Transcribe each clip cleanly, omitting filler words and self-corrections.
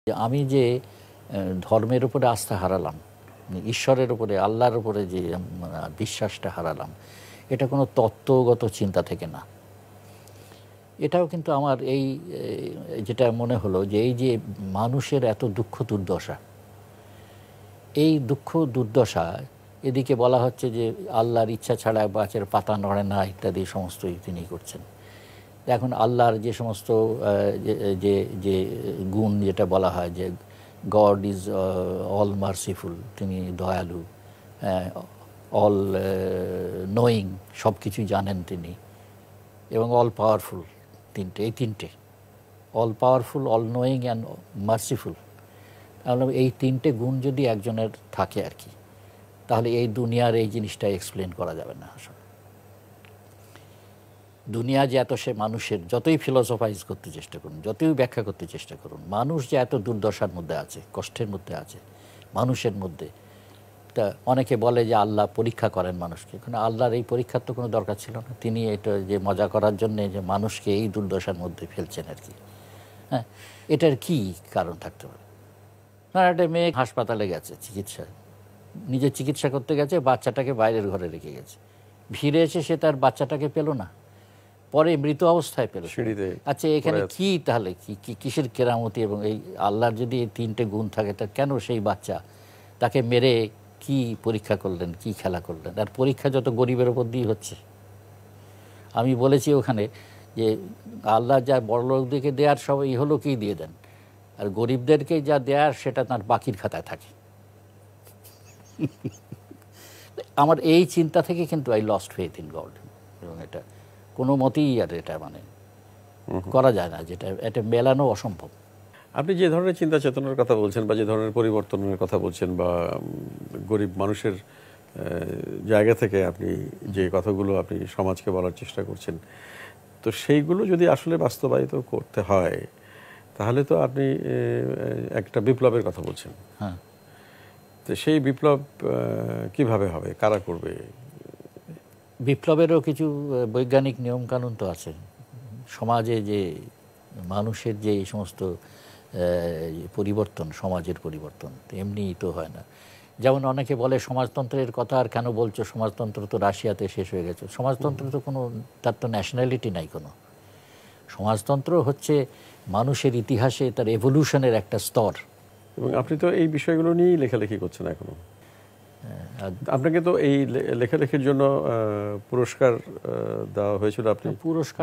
আমি যে ধর্মের উপরে আস্থা হারালাম, ঈশ্বরের উপরে, আল্লাহর উপরে যে বিশ্বাসটা হারালাম, এটা কোনো তত্ত্বগত চিন্তা থেকে না। এটাও কিন্তু আমার এই যেটা মনে হলো যে এই যে মানুষের এত দুঃখ দুর্দশা, এই দুঃখ দুর্দশা, এদিকে বলা হচ্ছে যে আল্লাহর ইচ্ছা ছাড়া গাছের পাতা নড়ে না ইত্যাদি সমস্তই তিনি করছেন। এখন আল্লাহর যে সমস্ত যে যে গুণ যেটা বলা হয় যে গড ইজ অল মার্সিফুল, তিনি দয়ালু, অল নোয়িং, সব কিছুই জানেন তিনি, এবং অল পাওয়ারফুল, এই তিনটে all powerful, all knowing and merciful. তাহলে এই তিনটে গুণ যদি একজনের থাকে আর কি, তাহলে এই দুনিয়ার এই জিনিসটা এক্সপ্লেন করা যাবে না। আসলে দুনিয়া যে এত, সে মানুষের যতই ফিলোসফাইজ করতে চেষ্টা করুন, যতই ব্যাখ্যা করতে চেষ্টা করুন, মানুষ যে এত দুর্দশার মধ্যে আছে, কষ্টের মধ্যে আছে মানুষের মধ্যে। তা অনেকে বলে যে আল্লাহ পরীক্ষা করেন মানুষকে, কিন্তু আল্লাহর এই পরীক্ষার তো কোনো দরকার ছিল না। তিনি এটা যে মজা করার জন্যে যে মানুষকে এই দুর্দশার মধ্যে ফেলছেন আর কি। হ্যাঁ, এটার কি কারণ থাকতে পারে? না, একটা মেয়ে হাসপাতালে গেছে চিকিৎসা, নিজের চিকিৎসা করতে গেছে, বাচ্চাটাকে বাইরের ঘরে রেখে গেছে, ফিরে এসে সে তার বাচ্চাটাকে পেল না, পরে মৃত অবস্থায় পেল। আচ্ছা, এখানে কি তাহলে কিসের কেরামতি? এবং এই আল্লাহর যদি এই তিনটে গুণ থাকে, তা কেন সেই বাচ্চা তাকে মেরে কি পরীক্ষা করলেন, কি খেলা করলেন? আর পরীক্ষা যত গরিবের ওপর দিয়ে হচ্ছে। আমি বলেছি ওখানে যে আল্লাহ যা বড়লোকদেরকে দেওয়ার সব এই হলো কি দিয়ে দেন, আর গরিবদেরকে যা দেওয়ার সেটা তার বাকির খাতায় থাকে। আমার এই চিন্তা থেকে কিন্তু I lost faith in god, এবং এটা কোনো মতেই আর এটা মানে করা যায় না, যেটা এটা মেলানো অসম্ভব। আপনি যে ধরনের চিন্তা চেতনার কথা বলছেন বা যে ধরনের পরিবর্তনের কথা বলছেন বা গরিব মানুষের জায়গা থেকে আপনি যে কথাগুলো আপনি সমাজকে বলার চেষ্টা করছেন, তো সেইগুলো যদি আসলে বাস্তবায়িত করতে হয়, তাহলে তো আপনি একটা বিপ্লবের কথা বলছেন। হ্যাঁ, তো সেই বিপ্লব কিভাবে হবে, কারা করবে? বিপ্লবেরও কিছু বৈজ্ঞানিক নিয়মকানুন তো আছে। সমাজে যে মানুষের যে এই সমস্ত পরিবর্তন, সমাজের পরিবর্তন এমনিই তো হয় না। যেমন অনেকে বলে সমাজতন্ত্রের কথা আর কেন বলছো, সমাজতন্ত্র তো রাশিয়াতে শেষ হয়ে গেছে। সমাজতন্ত্র তো কোনো, তার তো ন্যাশনালিটি নাই কোনো। সমাজতন্ত্র হচ্ছে মানুষের ইতিহাসে তার এভলিউশনের একটা স্তর। এবং আপনি তো এই বিষয়গুলো নিয়েই লেখালেখি করছেন এখনো। আপনাকে তো এই লেখালেখির জন্য পুরস্কার দেওয়া হয়েছিল। আপনি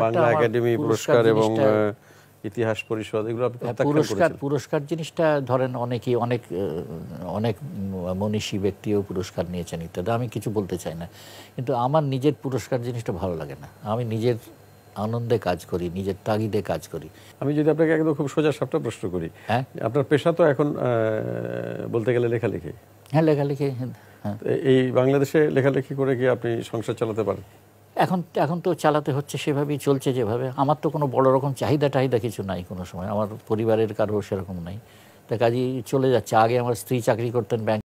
বাংলা একাডেমি পুরস্কার এবং ইতিহাস পরিষদ, এগুলো আপনি পুরস্কার জিনিসটা ধরেন অনেকেই, অনেক মনীষী ব্যক্তিও পুরস্কার নিয়েছেন ইত্যাদি, আমি কিছু বলতে চাই না, কিন্তু আমার নিজের পুরস্কার জিনিসটা ভালো লাগে না। আমি নিজের আনন্দে কাজ করি, নিজের তাগিদে কাজ করি। আমি যদি আপনাকে একদম খুব সোজা সাপটা প্রশ্ন করি, হ্যাঁ, আপনার পেশা তো এখন বলতে গেলে লেখালেখি। হ্যাঁ, লেখালেখি। হ্যাঁ, এই বাংলাদেশে লেখালেখি করে কি আপনি সংসার চালাতে পারেন? এখন তো চালাতে হচ্ছে, সেভাবেই চলছে যেভাবে। আমার তো কোনো বড় রকম চাহিদা কিছু নাই কোনো সময়, আমার পরিবারের কারো সেরকম নাই, তা কাজেই চলে যাচ্ছে। আগে আমার স্ত্রী চাকরি করতেন ব্যাংক।